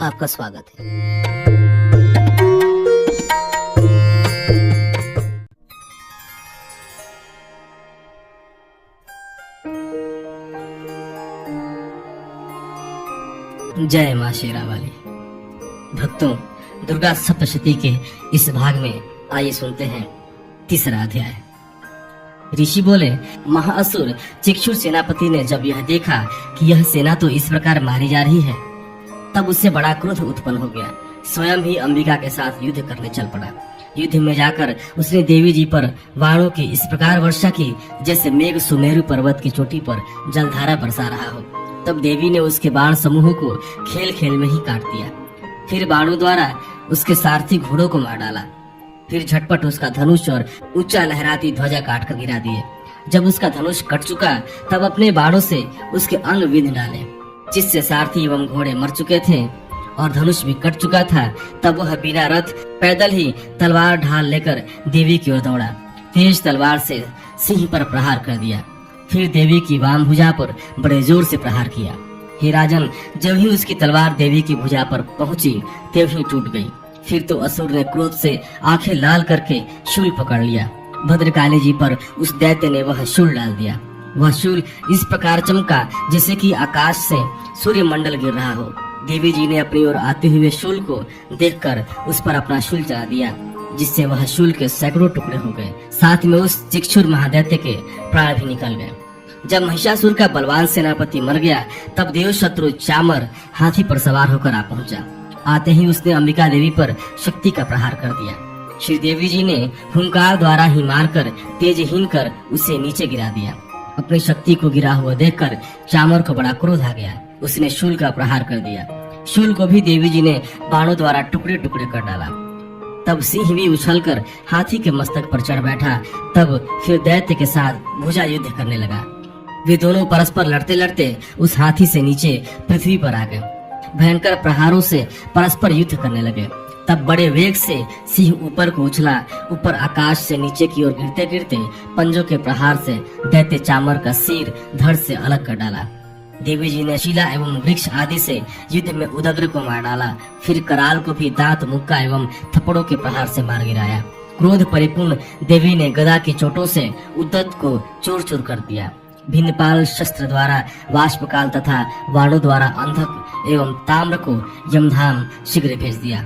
आपका स्वागत है। जय मां शेरा वाली। भक्तों, दुर्गा सप्तशती के इस भाग में आइए सुनते हैं तीसरा अध्याय। ऋषि बोले, महाअसुर चिक्षुर सेनापति ने जब यह देखा कि यह सेना तो इस प्रकार मारी जा रही है, तब उससे बड़ा क्रोध उत्पन्न हो गया। स्वयं ही अंबिका के साथ युद्ध करने चल पड़ा। युद्ध में जाकर उसने देवी जी पर बाणों की इस प्रकार वर्षा की जैसे मेघ सुमेरु पर्वत की चोटी पर जलधारा बरसा रहा हो। तब देवी ने उसके बाण समूह को खेल खेल में ही काट दिया। फिर बाणों द्वारा उसके सारथी घोड़ों को मार डाला। फिर झटपट उसका धनुष और ऊंचा लहराती ध्वजा काट कर गिरा दिए। जब उसका धनुष कट चुका, तब अपने बाणों से उसके अंग विंध डाले, जिससे सारथी एवं घोड़े मर चुके थे और धनुष भी कट चुका था। तब वह बिना रथ पैदल ही तलवार ढाल लेकर देवी की ओर दौड़ा। तेज तलवार से सिंह पर प्रहार कर दिया। फिर देवी की वाम भुजा पर बड़े जोर से प्रहार किया। हे राजन, जब ही उसकी तलवार देवी की भुजा पर पहुंची, तभी टूट गई। फिर तो असुर ने क्रोध से आंखें लाल करके शूल पकड़ लिया। भद्रकाली जी पर उस दैत्य ने वह शूल डाल दिया। वह शूल इस प्रकार चमका जैसे कि आकाश से सूर्य मंडल गिर रहा हो। देवी जी ने अपनी ओर आते हुए शूल को देखकर उस पर अपना शूल चला दिया, जिससे वह शूल के सैकड़ों टुकड़े हो गए। साथ में उस चिक्षुर महादैत्य के प्राण भी निकल गए। जब महिषासुर का बलवान सेनापति मर गया, तब देव शत्रु चामर हाथी पर सवार होकर आ पहुंचा। आते ही उसने अंबिका देवी पर शक्ति का प्रहार कर दिया। श्री देवी जी ने हुंकार द्वारा ही मारकर तेजहीन कर उसे नीचे गिरा दिया। अपनी शक्ति को गिरा हुआ देखकर चामर को बड़ा क्रोध आ गया। उसने शूल का प्रहार कर दिया। शूल को भी देवी जी ने बाणों द्वारा टुकड़े टुकड़े कर डाला। तब सिंह भी उछलकर हाथी के मस्तक पर चढ़ बैठा। तब फिर दैत्य के साथ भुजा युद्ध करने लगा। वे दोनों परस्पर लड़ते लड़ते उस हाथी से नीचे पृथ्वी पर आ गए। भयंकर प्रहारों से परस्पर युद्ध करने लगे। तब बड़े वेग से सिंह ऊपर को उछला। ऊपर आकाश से नीचे की ओर गिरते गिरते पंजों के प्रहार से दैत्य चामर का सिर धड़ से अलग कर डाला। देवी जी ने शिला एवं वृक्ष आदि से युद्ध में उदग्र को मार डाला। फिर कराल को भी दांत, मुक्का एवं थप्पड़ों के प्रहार से मार गिराया। क्रोध परिपूर्ण देवी ने गदा की चोटों से उद्दत को चूर चूर कर दिया। भिन्नपाल शस्त्र द्वारा वाष्पकाल तथा बाणों द्वारा अंधक एवं ताम्र को यमधाम शीघ्र भेज दिया।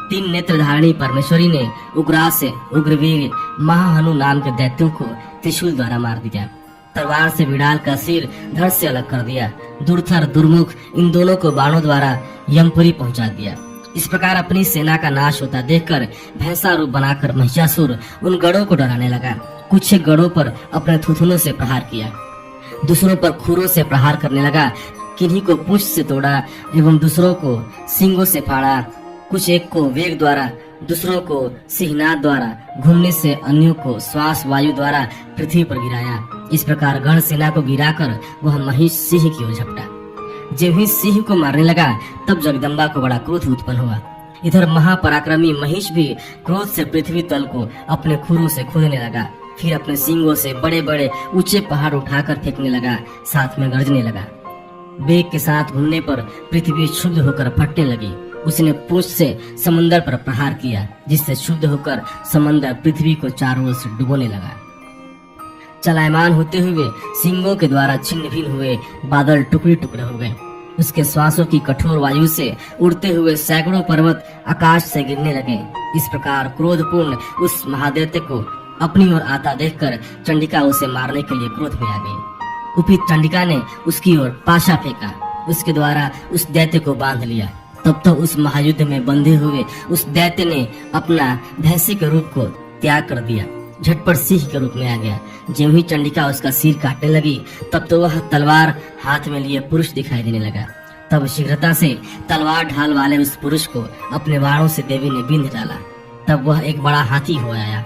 3 नेत्रधारिणी परमेश्वरी ने उग्रा से उग्रवीर महाहनु नाम के दैत्यों को त्रिशूल द्वारा मार दिया। तलवार से विडाल का सिर धड़ से अलग कर दिया। दुर्धर दुर्मुख इन दोनों को बाणों द्वारा यमपुरी पहुंचा दिया। इस प्रकार अपनी सेना का नाश होता देखकर भैंसा रूप बनाकर महिषासुर उन गढ़ों को डराने लगा। कुछ गढ़ों पर अपने थुथुनों से प्रहार किया, दूसरों पर खुरों से प्रहार करने लगा। किन्हीं को पूंछ से तोड़ा एवं दूसरों को सींगों से फाड़ा। कुछ एक को वेग द्वारा, दूसरों को सिंहनाद द्वारा, घूमने से अन्यों को श्वास वायु द्वारा पृथ्वी पर गिराया। इस प्रकार गण सेना को गिराकर वह महिष सिंह की ओर झपटा। जब ही सिंह को मारने लगा, तब जगदम्बा को बड़ा क्रोध उत्पन्न हुआ। इधर महापराक्रमी महिष भी क्रोध से पृथ्वी तल को अपने खुरों से खोदने लगा। फिर अपने सींगों से बड़े बड़े ऊंचे पहाड़ उठाकर फेंकने लगा, साथ में गरजने लगा। वेग के साथ घूमने पर पृथ्वी क्षुब्ध होकर फटने लगी। उसने पूंछ से समंदर पर प्रहार किया, जिससे क्षुब्ध होकर समंदर पृथ्वी को चारों ओर से डुबोने लगा। चलायमान होते हुए सिंगों के द्वारा छिन्न भिन्न हुए बादल टुकड़े टुकड़े हो गए। उसके श्वासों की कठोर वायु से उड़ते हुए सैकड़ों पर्वत आकाश से गिरने लगे। इस प्रकार क्रोधपूर्ण उस महादैत्य को अपनी ओर आता देखकर चंडिका उसे मारने के लिए क्रोध में आ गई। उपी चंडिका ने उसकी ओर पाशा फेंका। उसके द्वारा उस दैत्य को बांध लिया। तब तो उस महायुद्ध में बंधे हुए उस दैत्य ने अपना भैंसे के रूप को त्याग कर दिया, झटपट सिंह के रूप में आ गया। जब ही चंडिका उसका सिर काटने लगी, तब तो वह तलवार हाथ में लिए पुरुष दिखाई देने लगा। तब शीघ्रता से तलवार ढाल वाले उस पुरुष को अपने बाणों से देवी ने बिंध डाला। तब वह एक बड़ा हाथी हो आया।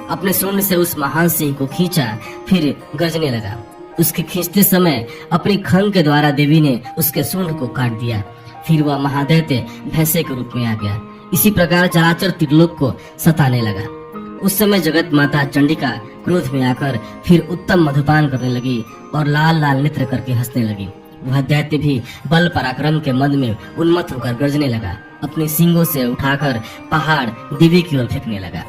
अपने सूंड से उस महान सिंह को खींचा, फिर गरजने लगा। उसके खींचते समय अपनी खंग के द्वारा देवी ने उसके सूंड को काट दिया। फिर वह महादैत्य भैंसे के रूप में आ गया। इसी प्रकार चराचर त्रिलोक को सताने लगा। उस समय जगत माता चंडिका क्रोध में आकर फिर उत्तम मधुपान करने लगी और लाल लाल नेत्र करके हंसने लगी। वह दैत्य भी बल पराक्रम के मद में उन्मत्त होकर गर्जने लगा। अपने सींगों से उठाकर पहाड़ देवी की ओर फेंकने लगा।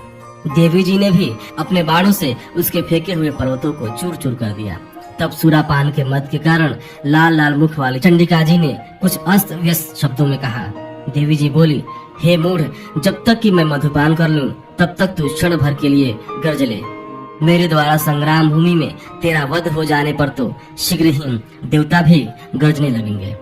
देवी जी ने भी अपने बाणों से उसके फेंके हुए पर्वतों को चूर चूर कर दिया। तब सुरापान के मद के कारण लाल लाल मुख वाली चंडिका जी ने कुछ अस्त व्यस्त शब्दों में कहा। देवी जी बोली, हे मूढ़, जब तक कि मैं मधुपान कर लूं तब तक तू क्षण भर के लिए गर्ज ले। मेरे द्वारा संग्राम भूमि में तेरा वध हो जाने पर तो शीघ्र ही देवता भी गर्जने लगेंगे।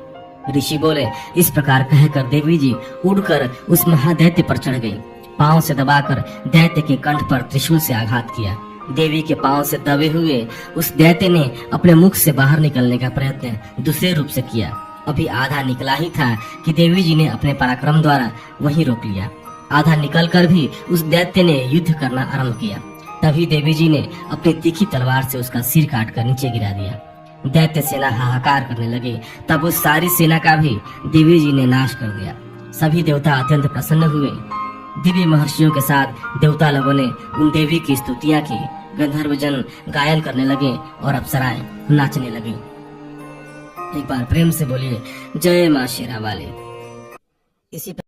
ऋषि बोले, इस प्रकार कहकर देवी जी उड़कर उस महादैत्य पर चढ़ गई। पांव से दबाकर दैत्य के कंठ पर त्रिशूल से आघात किया। देवी के पांव से दबे हुए उस दैत्य ने अपने मुख से बाहर निकलने का प्रयत्न दूसरे रूप से किया। अभी आधा निकला ही था कि देवी जी ने अपने पराक्रम द्वारा वहीं रोक लिया। आधा निकलकर भी उस दैत्य ने युद्ध करना आरंभ किया। तभी देवी जी ने अपनी तीखी तलवार से उसका सिर काटकर नीचे गिरा दिया। दैत्य सेना हाहाकार करने लगे। तब उस सारी सेना का भी देवी जी ने नाश कर दिया। सभी देवता अत्यंत प्रसन्न हुए। दिव्य महर्षियों के साथ देवता लोगों ने उन देवी की स्तुतियां की। गंधर्व जन गायन करने लगे और अप्सराएं नाचने लगी। एक बार प्रेम से बोलिए, जय मां शेरा वाली। इसी